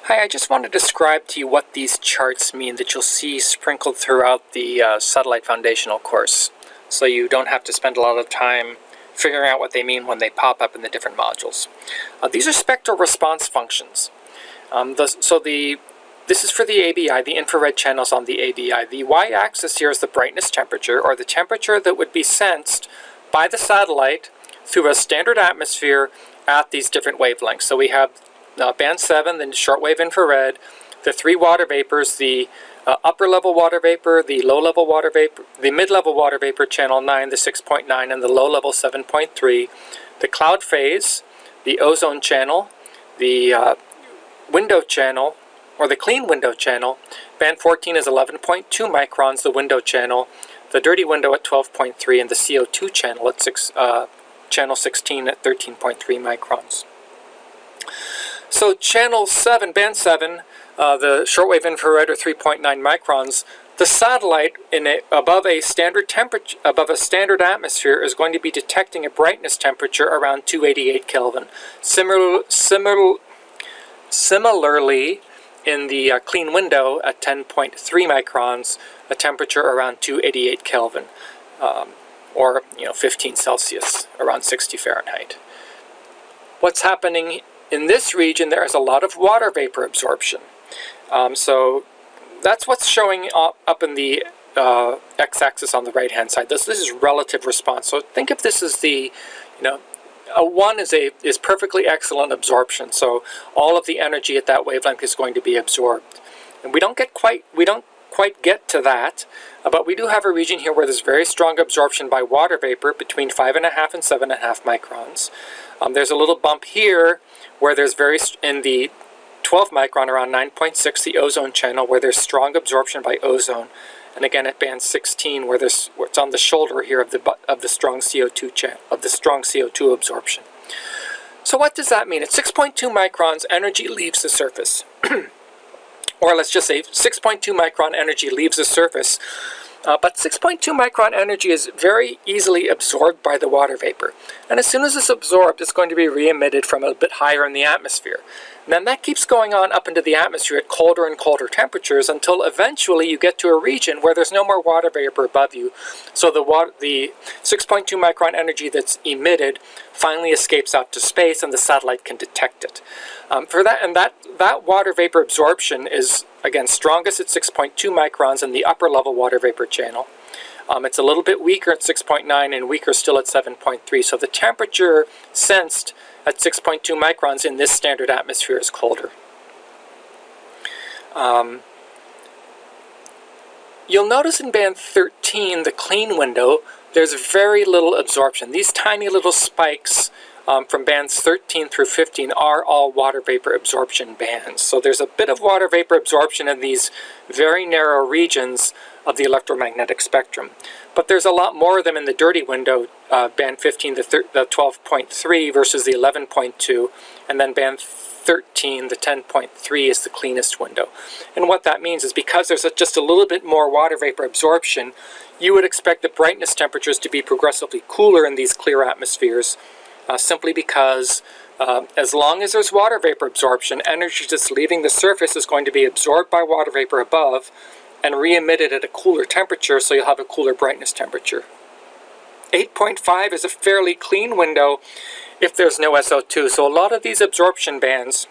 Hi, I just want to describe to you what these charts mean that you'll see sprinkled throughout the satellite foundational course, so you don't have to spend a lot of time figuring out what they mean when they pop up in the different modules. These are spectral response functions. This is for the ABI, the infrared channels on the ABI. The y-axis here is the brightness temperature, or the temperature that would be sensed by the satellite through a standard atmosphere at these different wavelengths. So we have band 7, the shortwave infrared, the 3 water vapors, the upper level water vapor, the low level water vapor, the mid level water vapor channel 9, the 6.9, and the low level 7.3, the cloud phase, the ozone channel, the window channel, or the clean window channel. Band 14 is 11.2 microns, the window channel, the dirty window at 12.3, and the CO2 channel at channel 16 at 13.3 microns. So channel 7, band 7, the shortwave infrared, or 3.9 microns, the satellite above a standard atmosphere is going to be detecting a brightness temperature around 288 Kelvin. Similarly, in the clean window at 10.3 microns, a temperature around 288 Kelvin, or 15 Celsius, around 60 Fahrenheit. What's happening in this region? There is a lot of water vapor absorption. So that's what's showing up in the x-axis on the right-hand side. This is relative response. So think of this as the, a 1 is perfectly excellent absorption. So all of the energy at that wavelength is going to be absorbed. And we don't quite get to that, but we do have a region here where there's very strong absorption by water vapor between 5.5 and 7.5 microns. There's a little bump here where there's in the 12 micron, around 9.6, the ozone channel, where there's strong absorption by ozone. And again at band 16, where it's on the shoulder here of the strong CO2 absorption. So what does that mean? At 6.2 microns, energy leaves the surface. Or let's just say 6.2 micron energy leaves the surface. But 6.2 micron energy is very easily absorbed by the water vapor. And as soon as it's absorbed, it's going to be re-emitted from a bit higher in the atmosphere. And then that keeps going on up into the atmosphere at colder and colder temperatures until eventually you get to a region where there's no more water vapor above you. So the 6.2 micron energy that's emitted finally escapes out to space, and the satellite can detect it. That water vapor absorption is, again, strongest at 6.2 microns in the upper level water vapor channel. It's a little bit weaker at 6.9 and weaker still at 7.3. So the temperature sensed at 6.2 microns in this standard atmosphere is colder. You'll notice in band 13, the clean window, there's very little absorption. These tiny little spikes from bands 13 through 15 are all water vapor absorption bands. So there's a bit of water vapor absorption in these very narrow regions of the electromagnetic spectrum. But there's a lot more of them in the dirty window, band 15, the 12.3 versus the 11.2, and then band 13, the 10.3 is the cleanest window. And what that means is because there's just a little bit more water vapor absorption, you would expect the brightness temperatures to be progressively cooler in these clear atmospheres, simply because as long as there's water vapor absorption, energy just leaving the surface is going to be absorbed by water vapor above and re-emitted at a cooler temperature, so you'll have a cooler brightness temperature. 8.5 is a fairly clean window if there's no SO2. So a lot of these absorption bands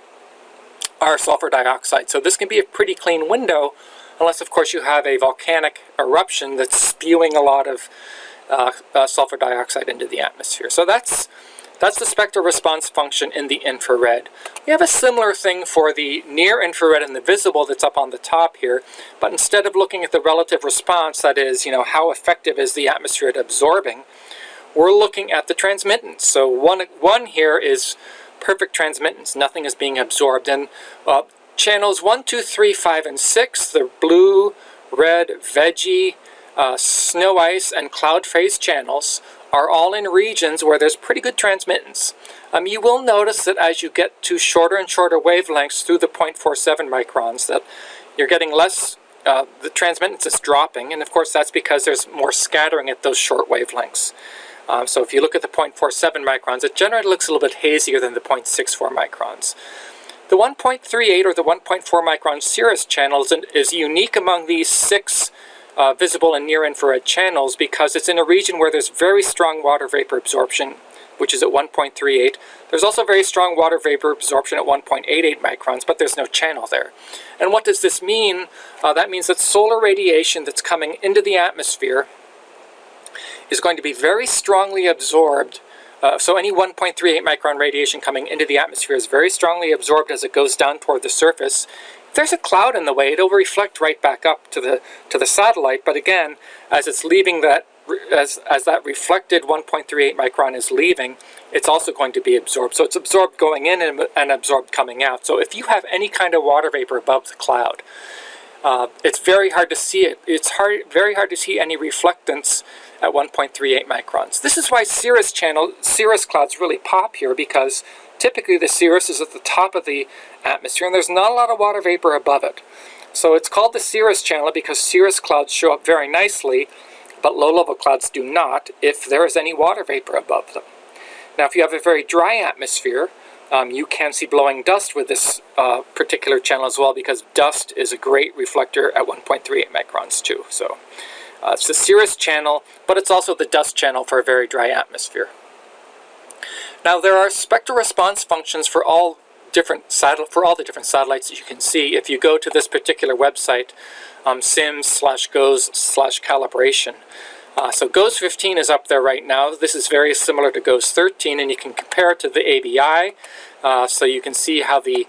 are sulfur dioxide. So this can be a pretty clean window, unless of course you have a volcanic eruption that's spewing a lot of sulfur dioxide into the atmosphere. So that's the spectral response function in the infrared. We have a similar thing for the near infrared and the visible that's up on the top here, but instead of looking at the relative response, that is, how effective is the atmosphere at absorbing, we're looking at the transmittance. So one here is perfect transmittance. Nothing is being absorbed. And channels 1, 2, 3, 5, and 6, the blue, red, veggie, snow ice, and cloud phase channels are all in regions where there's pretty good transmittance. You will notice that as you get to shorter and shorter wavelengths through the 0.47 microns, that you're getting less, the transmittance is dropping, and of course that's because there's more scattering at those short wavelengths. So if you look at the 0.47 microns, it generally looks a little bit hazier than the 0.64 microns. The 1.38 or the 1.4 micron cirrus channel is unique among these 6 visible and near-infrared channels because it's in a region where there's very strong water vapor absorption, which is at 1.38. There's also very strong water vapor absorption at 1.88 microns, but there's no channel there. And what does this mean? That means that solar radiation that's coming into the atmosphere is going to be very strongly absorbed. So any 1.38 micron radiation coming into the atmosphere is very strongly absorbed as it goes down toward the surface. If there's a cloud in the way, it'll reflect right back up to the satellite. But again, as it's leaving that, as that reflected 1.38 micron is leaving, it's also going to be absorbed. So it's absorbed going in and absorbed coming out. So if you have any kind of water vapor above the cloud, it's very hard to see it. It's very hard to see any reflectance at 1.38 microns. This is why cirrus clouds really pop here, because typically the cirrus is at the top of the atmosphere and there's not a lot of water vapor above it. So it's called the cirrus channel because cirrus clouds show up very nicely, but low-level clouds do not if there is any water vapor above them. Now, if you have a very dry atmosphere, you can see blowing dust with this particular channel as well, because dust is a great reflector at 1.38 microns too. So it's the cirrus channel, but it's also the dust channel for a very dry atmosphere. Now, there are spectral response functions for all the different satellites that you can see. If you go to this particular website, sims/goes/calibration. So GOES 15 is up there right now. This is very similar to GOES 13, and you can compare it to the ABI. So you can see how the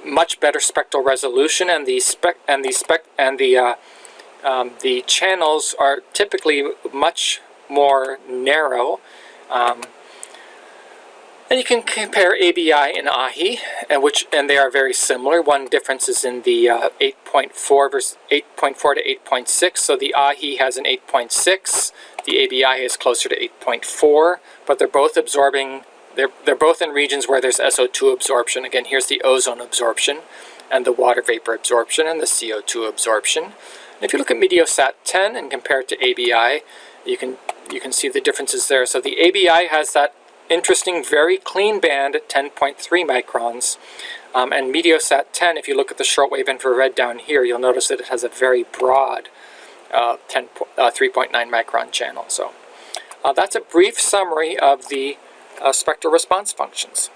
much better spectral resolution and the channels are typically much more narrow. And you can compare ABI and AHI, and they are very similar. One difference is in the 8.4 versus 8.4 to 8.6. So the AHI has an 8.6. The ABI is closer to 8.4. But they're both absorbing. They're both in regions where there's SO2 absorption. Again, here's the ozone absorption, and the water vapor absorption, and the CO2 absorption. And if you look at Meteosat 10 and compare it to ABI, you can see the differences there. So the ABI has that interesting, very clean band at 10.3 microns. And Meteosat 10, if you look at the shortwave infrared down here, you'll notice that it has a very broad 3.9 micron channel. So that's a brief summary of the spectral response functions.